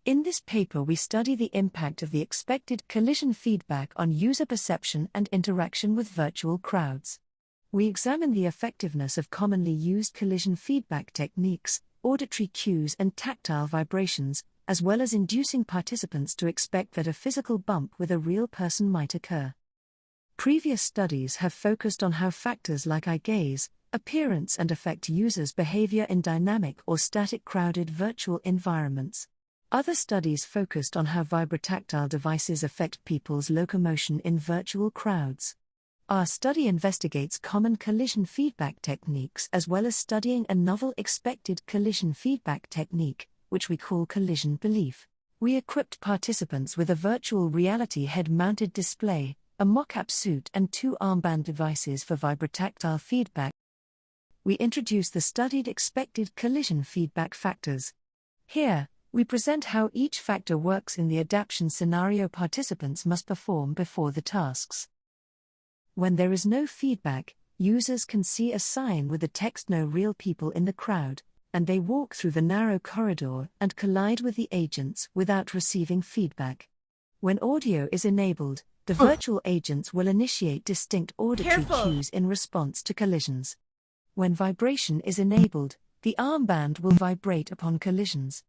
In this paper we study the impact of the expected collision feedback on user perception and interaction with virtual crowds. We examine the effectiveness of commonly used collision feedback techniques, auditory cues and tactile vibrations, as well as inducing participants to expect that a physical bump with a real person might occur. Previous studies have focused on how factors like eye gaze, appearance and affect users' behavior in dynamic or static crowded virtual environments. Other studies focused on how vibrotactile devices affect people's locomotion in virtual crowds. Our study investigates common collision feedback techniques as well as studying a novel expected collision feedback technique, which we call collision belief. We equipped participants with a virtual reality head-mounted display, a mocap suit and 2 armband devices for vibrotactile feedback. We introduce the studied expected collision feedback factors. Here, we present how each factor works in the adaptation scenario participants must perform before the tasks. When there is no feedback, users can see a sign with the text "No real people in the crowd," and they walk through the narrow corridor and collide with the agents without receiving feedback. When audio is enabled, the virtual agents will initiate distinct auditory cues in response to collisions. When vibration is enabled, the armband will vibrate upon collisions.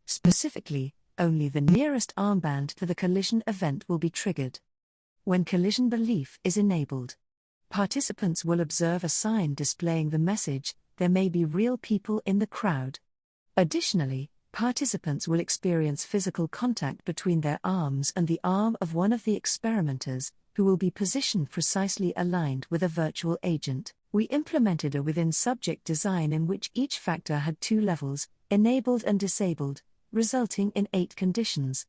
Specifically, only the nearest armband to the collision event will be triggered. When collision belief is enabled, participants will observe a sign displaying the message, "There may be real people in the crowd." Additionally, participants will experience physical contact between their arms and the arm of one of the experimenters, who will be positioned precisely aligned with a virtual agent. We implemented a within-subject design in which each factor had 2 levels, enabled and disabled, resulting in 8 conditions.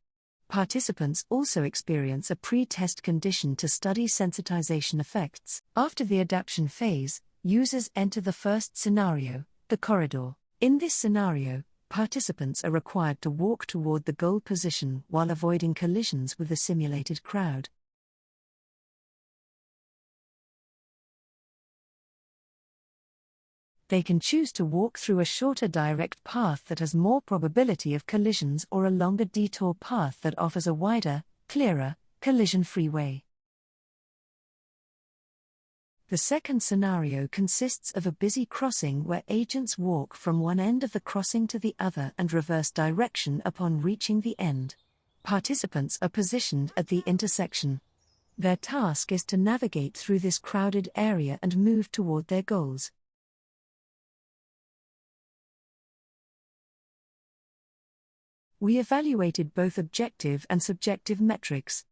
Participants also experience a pre-test condition to study sensitization effects. After the adaptation phase, users enter the first scenario, the corridor. In this scenario, participants are required to walk toward the goal position while avoiding collisions with the simulated crowd. They can choose to walk through a shorter direct path that has more probability of collisions or a longer detour path that offers a wider, clearer, collision-free way. The second scenario consists of a busy crossing where agents walk from one end of the crossing to the other and reverse direction upon reaching the end. Participants are positioned at the intersection. Their task is to navigate through this crowded area and move toward their goals. We evaluated both objective and subjective metrics.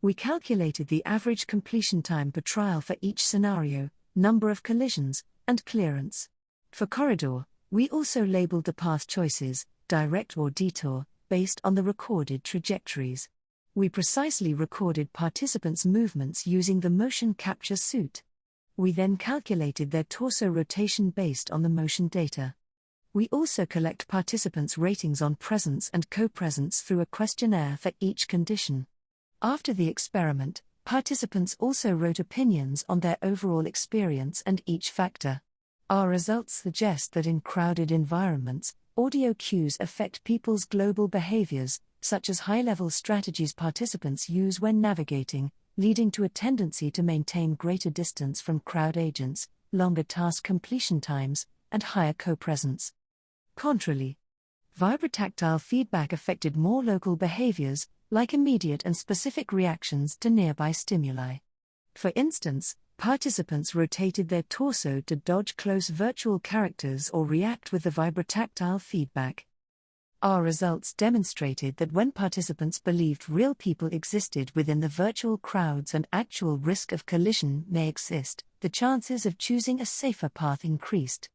We calculated the average completion time per trial for each scenario, number of collisions, and clearance. For corridor, we also labeled the path choices, direct or detour, based on the recorded trajectories. We precisely recorded participants' movements using the motion capture suit. We then calculated their torso rotation based on the motion data. We also collect participants' ratings on presence and copresence through a questionnaire for each condition. After the experiment, participants also wrote opinions on their overall experience and each factor. Our results suggest that in crowded environments, audio cues affect people's global behaviors, such as high-level strategies participants use when navigating, leading to a tendency to maintain greater distance from crowd agents, longer task completion times, and higher copresence. Contrarily, vibrotactile feedback affected more local behaviors, like immediate and specific reactions to nearby stimuli. For instance, participants rotated their torso to dodge close virtual characters or react with the vibrotactile feedback. Our results demonstrated that when participants believed real people existed within the virtual crowds and actual risk of collision may exist, the chances of choosing a safer path increased.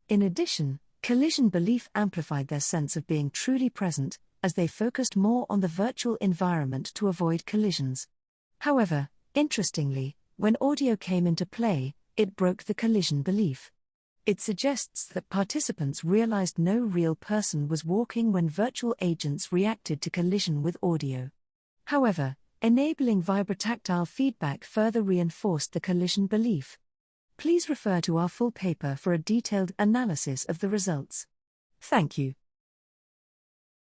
In addition, collision belief amplified their sense of being truly present, as they focused more on the virtual environment to avoid collisions. However, interestingly, when audio came into play, it broke the collision belief. It suggests that participants realized no real person was walking when virtual agents reacted to collision with audio. However, enabling vibrotactile feedback further reinforced the collision belief. Please refer to our full paper for a detailed analysis of the results. Thank you.